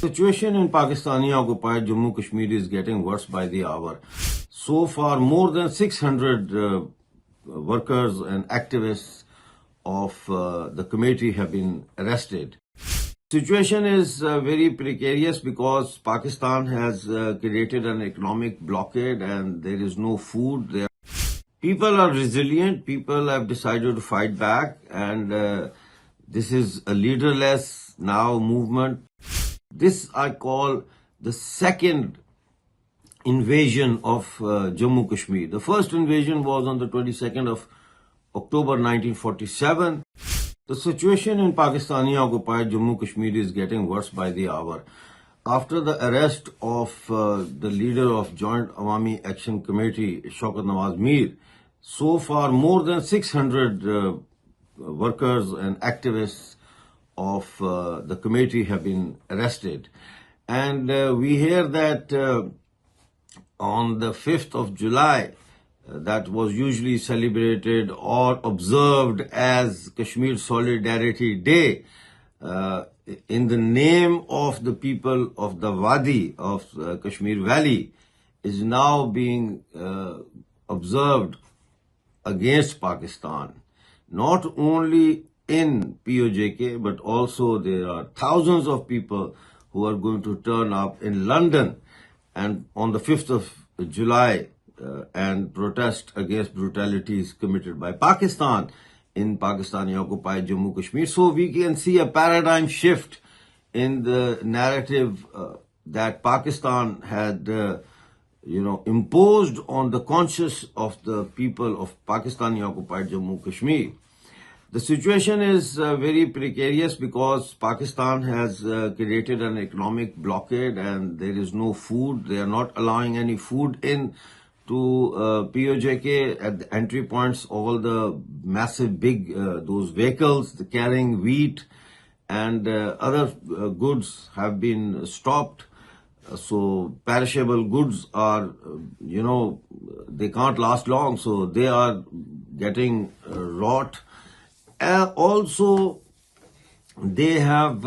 Situation in Pakistani occupied Jammu Kashmir is getting worse by the hour. So far, more than 600 workers and activists of the committee have been arrested. Situation is very precarious because Pakistan has created an economic blockade and there is no food there. People are resilient. People have decided to fight back, and this is a leaderless now movement. This I call the second invasion of Jammu Kashmir. The first invasion was on the 22nd of October 1947. The situation in Pakistani occupied Jammu Kashmir is getting worse by the hour. After the arrest of the leader of Joint Awami Action Committee, Shaukat Nawaz Mir, so far more than 600 workers and activists of the committee have been arrested. And we hear that on the 5th of July, that was usually celebrated or observed as Kashmir Solidarity Day, in the name of the people of the Wadi of Kashmir Valley, is now being observed against Pakistan. Not only in POJK, but also there are thousands of people who are going to turn up in London and on the 5th of July and protest against brutalities committed by Pakistan in Pakistani occupied Jammu Kashmir. So we can see a paradigm shift in the narrative that Pakistan had imposed on the conscience of the people of Pakistani occupied Jammu Kashmir. The situation is very precarious because Pakistan has created an economic blockade and there is no food. They are not allowing any food in to POJK at the entry points. All the massive big those vehicles carrying wheat and other goods have been stopped. So perishable goods are, they can't last long. So they are getting rot. Also, they have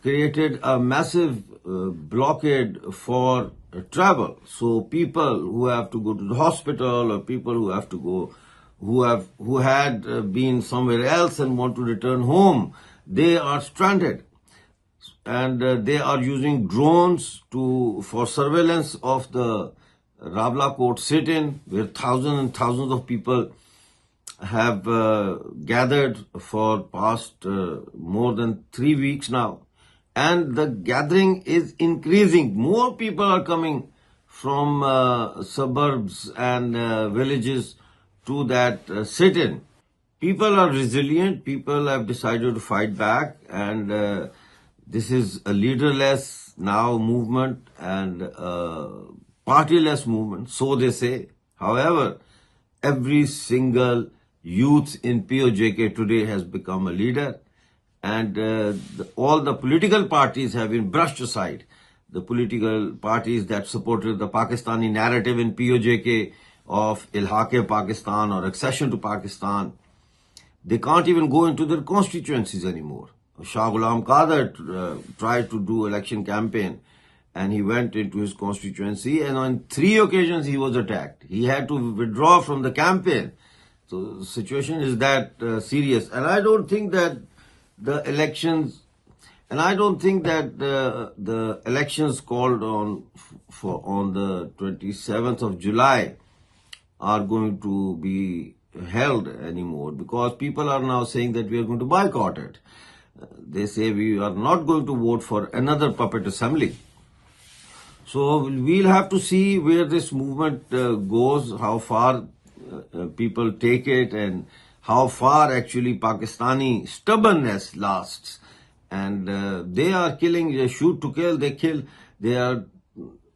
created a massive blockade for travel. So people who have to go to the hospital or people who have to go, who had been somewhere else and want to return home, they are stranded. And they are using drones for surveillance of the Ravla court sit-in, where thousands and thousands of people have gathered for past more than 3 weeks now. And the gathering is increasing. More people are coming from suburbs and villages to that sit-in. People are resilient. People have decided to fight back, and this is a leaderless now movement and partyless movement, so they say. However, every single youth in POJK today has become a leader, and all the political parties have been brushed aside. The political parties that supported the Pakistani narrative in POJK of Ilhaq Pakistan or accession to Pakistan, they can't even go into their constituencies anymore. Shah Ghulam Qadir tried to do election campaign and he went into his constituency, and on 3 occasions he was attacked. He had to withdraw from the campaign. So the situation is that serious. And I don't think that the elections called on the 27th of July are going to be held anymore, because people are now saying that we are going to boycott it. They say we are not going to vote for another puppet assembly. So we'll have to see where this movement goes, how far people take it, and how far actually Pakistani stubbornness lasts. And they are killing, they shoot to kill, they kill. They are,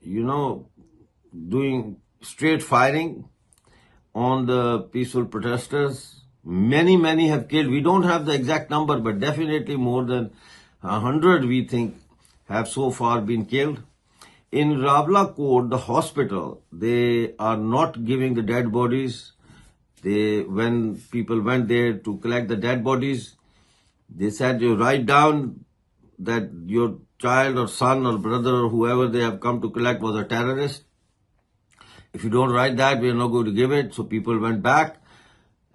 doing straight firing on the peaceful protesters. Many have killed. We don't have the exact number, but definitely more than 100, we think, have so far been killed. In Ravla Court, the hospital, they are not giving the dead bodies. When people went there to collect the dead bodies, they said you write down that your child or son or brother or whoever they have come to collect was a terrorist. If you don't write that, we are not going to give it. So people went back.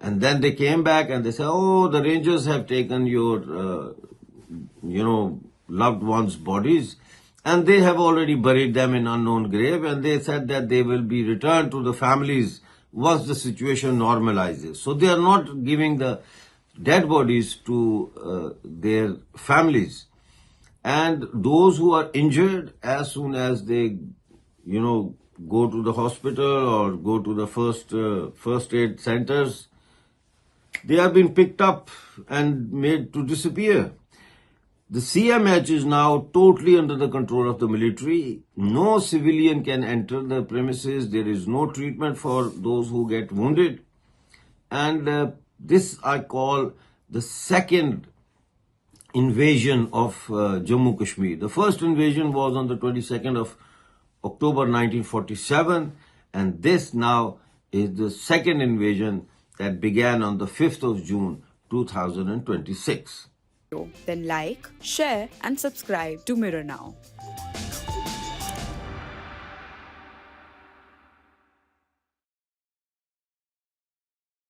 And then they came back and they said, oh, the Rangers have taken your, loved ones' bodies. And they have already buried them in unknown grave. And they said that they will be returned to the families once the situation normalizes. So they are not giving the dead bodies to their families. And those who are injured, as soon as they, go to the hospital or go to the first aid centers, they have been picked up and made to disappear. The CMH is now totally under the control of the military. No civilian can enter the premises. There is no treatment for those who get wounded. And this I call the second invasion of Jammu Kashmir. The first invasion was on the 22nd of October 1947, and this now is the second invasion that began on the 5th of June 2026. Then like, share and subscribe to Mirror Now.